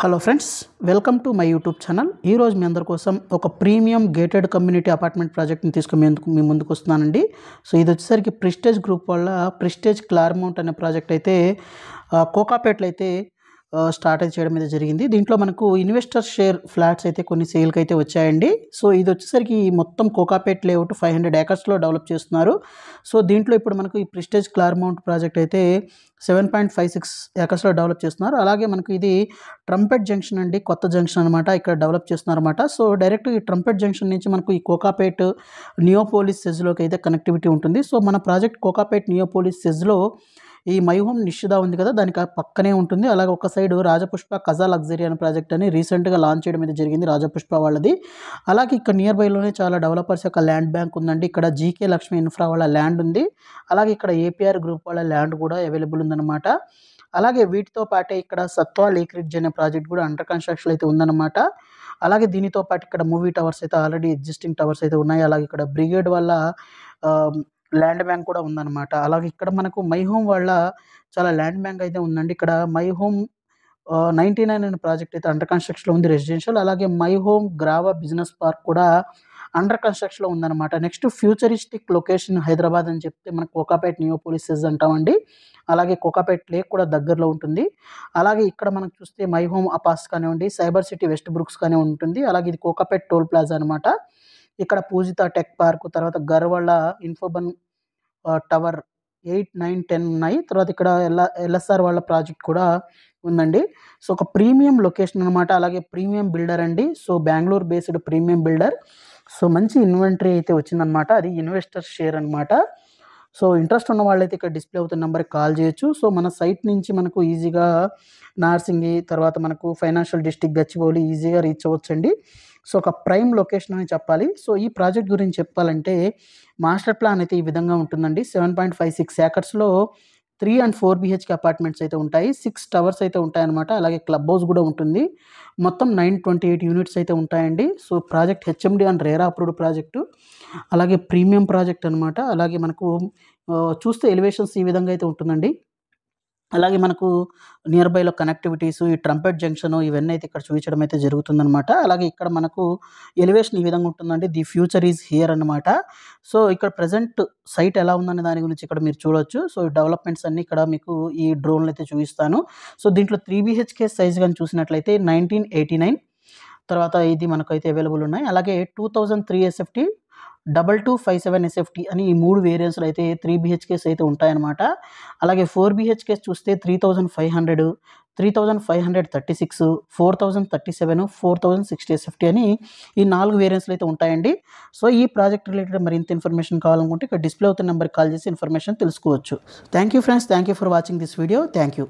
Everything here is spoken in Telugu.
Hello friends, welcome to my YouTube channel. ఈరోజు మీ అందరి కోసం ఒక ప్రీమియం గేటెడ్ కమ్యూనిటీ అపార్ట్మెంట్ ప్రాజెక్ట్ని తీసుకుని మీ ముందుకు వస్తున్నానండి. సో ఇది వచ్చేసరికి ప్రెస్టేజ్ గ్రూప్ వల్ల ప్రెస్టేజ్ క్లార్మౌంట్ అనే ప్రాజెక్ట్ అయితే కోకాపేటలో అయితే స్టార్ట్ అయితే చేయడం అయితే జరిగింది. దీంట్లో మనకు ఇన్వెస్టర్ షేర్ ఫ్లాట్స్ అయితే కొన్ని సేల్కి అయితే వచ్చాయండి. సో ఇది వచ్చేసరికి మొత్తం కోకాపేట్ లేఅవుట్ 500 ఏకర్స్లో డెవలప్ చేస్తున్నారు. సో దీంట్లో ఇప్పుడు మనకు ఈ ప్రెస్టేజ్ క్లార్మౌంట్ ప్రాజెక్ట్ అయితే 7.56 ఏకర్స్లో డెవలప్ చేస్తున్నారు. అలాగే మనకు ఇది ట్రంపెట్ జంక్షన్ అండి, కొత్త జంక్షన్ అనమాట, ఇక్కడ డెవలప్ చేస్తున్నారు అనమాట. సో డైరెక్ట్ ఈ ట్రంపెట్ జంక్షన్ నుంచి మనకు ఈ కోకాపేట్ నియోపోలిస్ సెజ్లోకి అయితే కనెక్టివిటీ ఉంటుంది. సో మన ప్రాజెక్ట్ కోకాపేట్ నియోపోలిస్ సెజ్లో ఈ మై హోమ్ నిషిదా ఉంది కదా, దానికి పక్కనే ఉంటుంది. అలాగే ఒక సైడ్ రాజపుష్ప కజా లగ్జరీ అనే ప్రాజెక్ట్ అని రీసెంట్గా లాంచ్ చేయడం అయితే జరిగింది, రాజపుష్ప వాళ్ళది. అలాగే ఇక్కడ నియర్ బైలోనే చాలా డెవలపర్స్ యొక్క ల్యాండ్ బ్యాంక్ ఉందండి. ఇక్కడ జీకే లక్ష్మీ ఇన్ఫ్రా వాళ్ళ ల్యాండ్ ఉంది. అలాగే ఇక్కడ ఏపీఆర్ గ్రూప్ వాళ్ళ ల్యాండ్ కూడా అవైలబుల్ ఉందన్నమాట. అలాగే వీటితో పాటే ఇక్కడ సత్వా లేక్ రిడ్జ్ అనే ప్రాజెక్ట్ కూడా అండర్ కన్స్ట్రక్షన్ అయితే ఉందన్నమాట. అలాగే దీనితో పాటు ఇక్కడ మూవీ టవర్స్ అయితే ఆల్రెడీ ఎగ్జిస్టింగ్ టవర్స్ అయితే ఉన్నాయి. అలాగే ఇక్కడ బ్రిగేడ్ వల్ల ల్యాండ్ బ్యాంక్ కూడా ఉందన్నమాట. అలాగే ఇక్కడ మనకు మై హోమ్ వాళ్ళ చాలా ల్యాండ్ బ్యాంక్ అయితే ఉందండి. ఇక్కడ మై హోమ్ 99 అనే ప్రాజెక్ట్ అయితే అండర్ కన్స్ట్రక్షన్లో ఉంది, రెసిడెన్షియల్. అలాగే my home Grava business park కూడా అండర్ కన్స్ట్రక్షన్లో ఉందన్నమాట. నెక్స్ట్ ఫ్యూచరిస్టిక్ లొకేషన్ హైదరాబాద్ అని చెప్తే మనకు కోకాపేట్ నియోపోలిసెస్ అంటామండి. అలాగే కోకాపేట్ లేక్ కూడా దగ్గరలో ఉంటుంది. అలాగే ఇక్కడ మనకు చూస్తే మై హోమ్ అపాస్ కానివ్వండి, సైబర్ సిటీ వెస్ట్ బ్రూక్స్ కానీ ఉంటుంది. అలాగే ఇది కోకాపేట్ టోల్ ప్లాజా అనమాట. ఇక్కడ పూజిత టెక్ పార్క్, తర్వాత గర్వళ్ళ ఇన్ఫోబన్ టవర్ 8, 9, 10 ఉన్నాయి. తర్వాత ఇక్కడ ఎల్ఎస్ఆర్ వాళ్ళ ప్రాజెక్ట్ కూడా ఉందండి. సో ఒక ప్రీమియం లొకేషన్ అనమాట. అలాగే ప్రీమియం బిల్డర్ అండి. So Bengaluru based premium builder. So మంచి ఇన్వెంటరీ అయితే వచ్చిందనమాట. అది ఇన్వెస్టర్ షేర్ అనమాట. సో ఇంట్రెస్ట్ ఉన్న వాళ్ళైతే ఇక్కడ డిస్ప్లే అవుతున్న నెంబర్కి కాల్ చేయొచ్చు. సో మన సైట్ నుంచి మనకు ఈజీగా నార్సింగి, తర్వాత మనకు ఫైనాన్షియల్ డిస్ట్రిక్ట్ గచ్చిబౌలి ఈజీగా రీచ్ అవ్వచ్చండి. సో ఒక ప్రైమ్ లొకేషన్ అని చెప్పాలి. సో ఈ ప్రాజెక్ట్ గురించి చెప్పాలంటే మాస్టర్ ప్లాన్ అయితే ఈ విధంగా ఉంటుందండి. 7.56 ఏకర్స్లో 3 and 4 BHK అపార్ట్మెంట్స్ అయితే ఉంటాయి. 6 టవర్స్ అయితే ఉంటాయన్నమాట. అలాగే క్లబ్ హౌస్ కూడా ఉంటుంది. మొత్తం 928 యూనిట్స్ అయితే ఉంటాయండి. So project HMD and RERA approved project. అలాగే ప్రీమియం ప్రాజెక్ట్ అనమాట. అలాగే మనకు చూస్తే ఎలివేషన్స్ ఈ విధంగా అయితే ఉంటుందండి. అలాగే మనకు నియర్ బైలో కనెక్టివిటీస్, ఈ ట్రంపెట్ జంక్షన్ ఇవన్నీ అయితే ఇక్కడ చూపించడం అయితే జరుగుతుందనమాట. అలాగే ఇక్కడ మనకు ఎలివేషన్ ఈ విధంగా ఉంటుందండి. ది ఫ్యూచర్ ఈజ్ హియర్ అనమాట. సో ఇక్కడ ప్రజెంట్ సైట్ ఎలా ఉందనే దాని గురించి ఇక్కడ మీరు చూడొచ్చు. సో డెవలప్మెంట్స్ అన్నీ ఇక్కడ మీకు ఈ డ్రోన్లు అయితే చూపిస్తాను. సో దీంట్లో 3 BHK సైజ్ కానీ చూసినట్లయితే 1989, తర్వాత ఇది మనకైతే అవైలబుల్ ఉన్నాయి. అలాగే 2003 SFT, 2257 SFT అని ఈ 3 వేరియంట్స్లో అయితే 3 BHKs అయితే ఉంటాయన్నమాట. అలాగే 4 BHKs చూస్తే 3500, 3536, 4037, 4060 SFT అని ఈ 4 వేరియంట్స్లో అయితే ఉంటాయండి. సో ఈ ప్రాజెక్ట్ రిలేటెడ్ మరింత ఇన్ఫర్మేషన్ కావాలనుకుంటే ఇక్కడ డిస్ప్లే అవుతున్న నెంబర్కి కాల్ చేసి ఇన్ఫర్మేషన్ తెలుసుకోవచ్చు. Thank you friends, thank you for watching this video. Thank you.